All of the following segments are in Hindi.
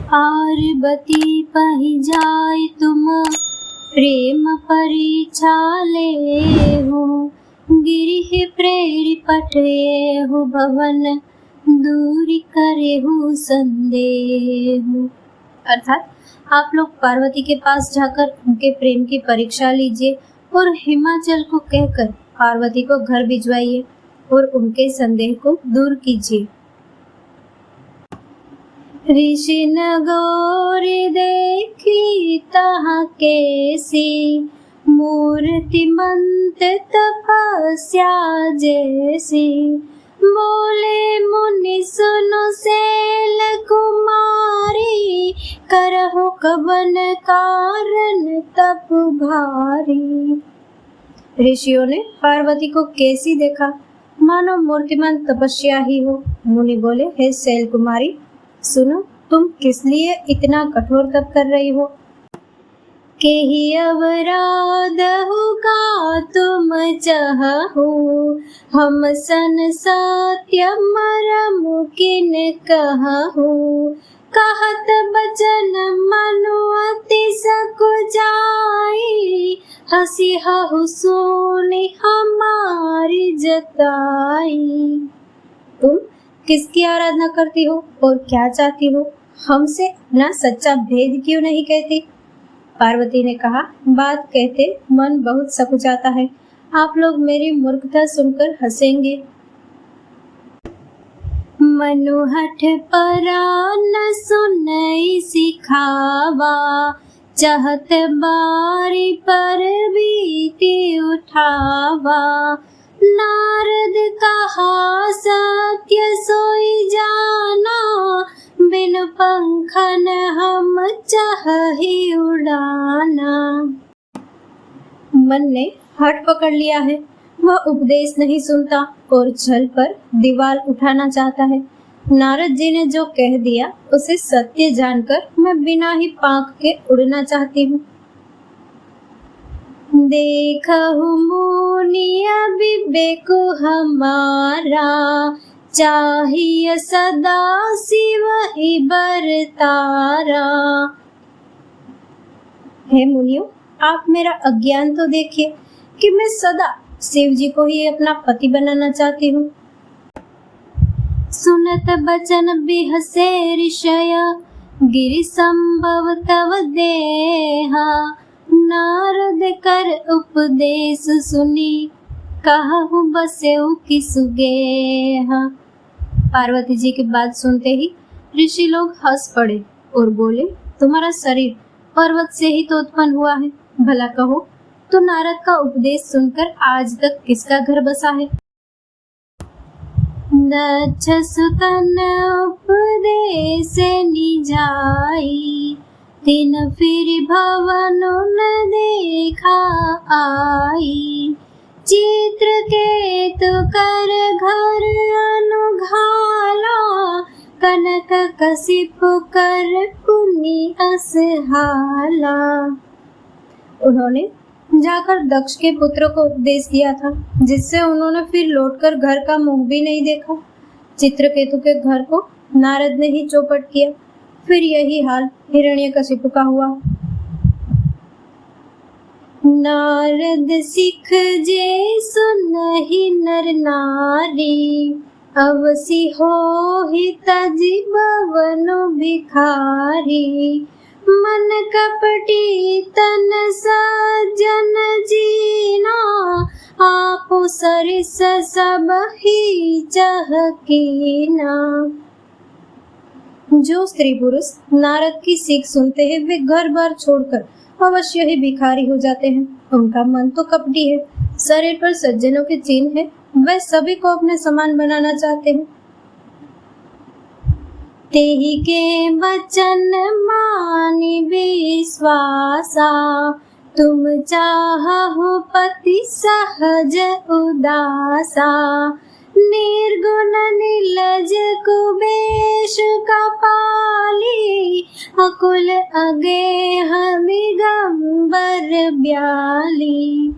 आरबती पहि जाय तुम प्रेम परीक्षा ले हो, गिरिह प्रेरि पठये हो भवन, दूरी करे हो संदेह। अर्थात आप लोग पार्वती के पास जाकर उनके प्रेम की परीक्षा लीजिए और हिमाचल को कहकर पार्वती को घर भिजवाइए और उनके संदेह को दूर कीजिए। ऋषि न गौरी देखी तहाँ कैसी, मूर्तिमंत तपस्या जैसी, बोले मुनि सुनो शैल कुमारी, करहु कवन कारण तप भारी। ऋषियों ने पार्वती को कैसी देखा, मानो मूर्तिमान तपस्या ही हो। मुनि बोले, हे शैल कुमारी, सुनो, तुम किस लिए इतना कठोर तप कर रही हो? केहि अवराध होगा तुम चाहो, हम सन सत्य मरम किन कहूँ, कहत बचन मनु अति सकुचाई, हसी हहु सोनी हमारी जताई। तुम किसकी आराधना करती हो और क्या चाहती हो? हमसे अपना सच्चा भेद क्यों नहीं कहती? पार्वती ने कहा, बात कहते मन बहुत सकुचाता है, आप लोग मेरी मूर्खता सुनकर हंसेंगे। मनुहठ परा न सुनई सिखावा, चाहत बारी पर बीती उठावा, नारद कहा सत्य सोई जाना, बिन पंखन हम चाहे उड़ाना। मन ने हठ पकड़ लिया है, वह उपदेश नहीं सुनता और छल पर दीवार उठाना चाहता है। नारद जी ने जो कह दिया उसे सत्य जानकर मैं बिना ही पांख के उड़ना चाहती हूँ। देखहु मुनिया विवेक हमारा, चाहिए सदा शिव ही बरतारा। हे मुनियों, आप मेरा अज्ञान तो देखिए कि मैं सदा शिव जी को ही अपना पति बनाना चाहती हूँ। सुनत बचन बिहसे ऋषय, गिरि संभव तव देहा, नारद कर उपदेश सुनी, कहूँ बसेऊ की सुगेहा। पार्वती जी की बात सुनते ही ऋषि लोग हंस पड़े और बोले, तुम्हारा शरीर पर्वत से ही तो उत्पन्न हुआ है, भला कहो तो नारद का उपदेश सुनकर आज तक किसका घर बसा है? दक्ष सुतन उपदेश निजाई, तिन फिर भवन न देखा आई, चित्रकेतु कर घर अनुघाला, कनक कशिप कर पुनि असहाला। उन्होंने जाकर दक्ष के पुत्र को उपदेश दिया था, जिससे उन्होंने फिर लौटकर घर का मुंह भी नहीं देखा। चित्रकेतु के घर को नारद ने ही चौपट किया, फिर यही हाल हिरण्यकशिपु का हुआ। नारद सिख जे सुनहि नर नारी, अवसि होहि तजि भवनु भिखारी, मन कपटी तन सज्जन जीना, आपु सरिस सब ही चहकीना। जो स्त्री पुरुष नारद की सीख सुनते हैं वे घर बार छोड़कर अवश्य ही भिखारी हो जाते हैं। उनका मन तो कपटी है, शरीर पर सज्जनों के चिन्ह है, वे सभी को अपने समान बनाना चाहते हैं। तेहि के वचन मानि विश्वासा, तुम चाहु पति सहज उदासा, निर्गुण निलज कुबेश कपाली, अकुल अगेह दिगंबर ब्याली।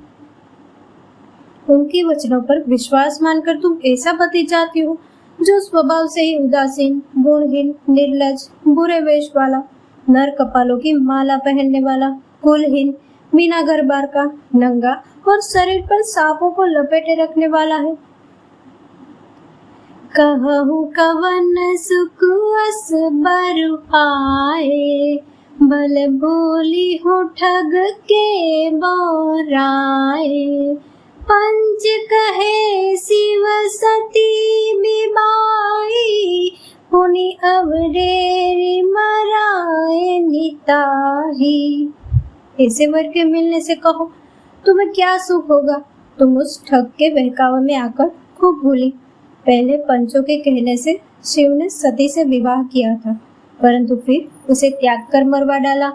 उनके वचनों पर विश्वास मानकर तुम ऐसा पति चाहती हो जो स्वभाव से ही उदासीन, गुणहीन, निर्लज, बुरे वेश वाला, नर कपालों की माला पहनने वाला, कुलहीन, बिना घर बार का, नंगा और शरीर पर सांपों को लपेटे रखने वाला है। कहूँ कवन सुख अस बर आए, भले भोली हूँ ठग के बोराए। पंच कहे शिव सती बिबाई, पुनि अवरेरी मराए निताही। ऐसे वर के मिलने से कहो तुम्हें क्या सुख होगा। तुम उस ठग के बहकावे में आकर खूब भूली। पहले पंचों के कहने से शिव ने सती से विवाह किया था, परंतु फिर उसे त्याग कर मरवा डाला।